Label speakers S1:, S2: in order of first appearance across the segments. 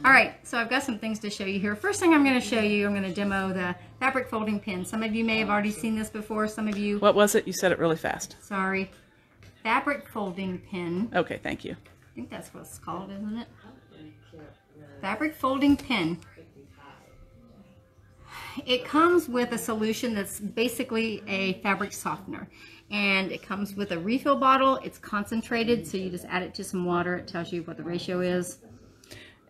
S1: All right, so I've got some things to show you here. First thing I'm going to show you, I'm going to demo the fabric folding pin. Some of you may have already seen this before. Some of you...
S2: What was it? You said it really fast.
S1: Sorry. Fabric folding pin.
S2: Okay, thank you.
S1: I think that's what it's called, isn't it? Fabric folding pin. It comes with a solution that's basically a fabric softener. And it comes with a refill bottle. It's concentrated, so you just add it to some water. It tells you what the ratio is.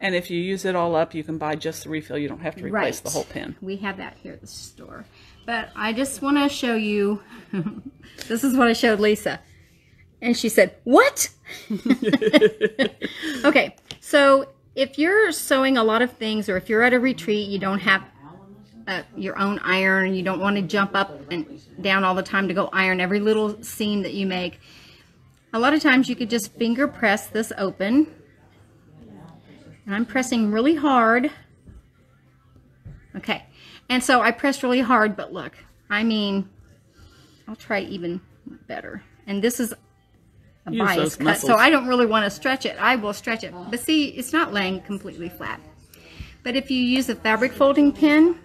S2: And if you use it all up, you can buy just the refill. You don't have to replace the whole pin.
S1: We have that here at the store. But I just want to show you, this is what I showed Lisa. And she said, what? Okay, so if you're sewing a lot of things, or if you're at a retreat, you don't have your own iron, you don't want to jump up and down all the time to go iron every little seam that you make. A lot of times you could just finger press this open. And I'm pressing really hard. Okay, and so I pressed really hard, but look, I mean, I'll try even better. And this is a bias cut, so I don't really want to stretch it. I will stretch it, but see, it's not laying completely flat. But if you use a fabric folding pin,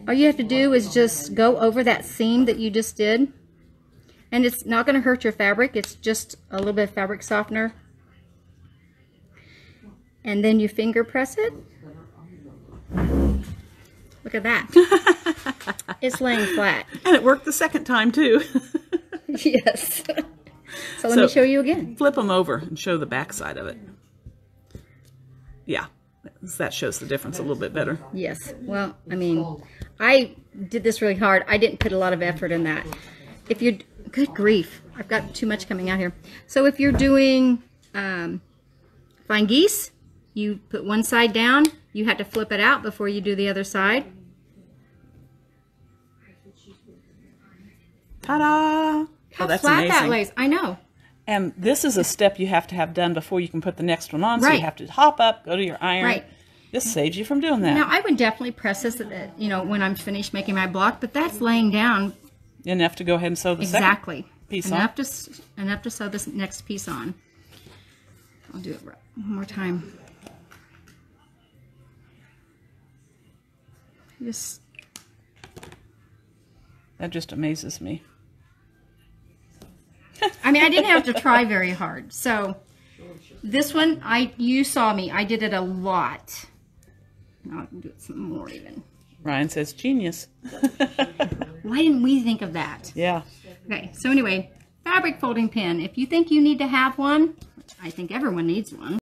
S1: all you have to do is just go over that seam that you just did. And it's not going to hurt your fabric. It's just a little bit of fabric softener. And then you finger press it. Look at that. It's laying flat.
S2: And it worked the second time too.
S1: Yes. So let me show you again.
S2: Flip them over and show the back side of it. Yeah, that shows the difference a little bit better.
S1: Yes. Well, I mean, I did this really hard. I didn't put a lot of effort in that. If you're, good grief, I've got too much coming out here. So if you're doing fine geese, you put one side down. You have to flip it out before you do the other side.
S2: Ta-da!
S1: How
S2: that's
S1: flat
S2: amazing.
S1: that lays. I know.
S2: And this is a step you have to have done before you can put the next one on. So
S1: Right.
S2: you have to hop up, go to your iron.
S1: Right.
S2: This saves you from doing that.
S1: Now, I would definitely press this, you know, when I'm finished making my block, but that's laying down.
S2: Enough to go ahead and sew the
S1: Exactly.
S2: second piece
S1: enough
S2: on.
S1: Enough to sew this next piece on. I'll do it one more time.
S2: That just amazes me.
S1: I mean, I didn't have to try very hard. So this one, you saw me. I did it a lot. Now I can do it some more even.
S2: Ryan says genius.
S1: Why didn't we think of that?
S2: Yeah.
S1: Okay, so anyway, fabric folding pin. If you think you need to have one, which I think everyone needs one,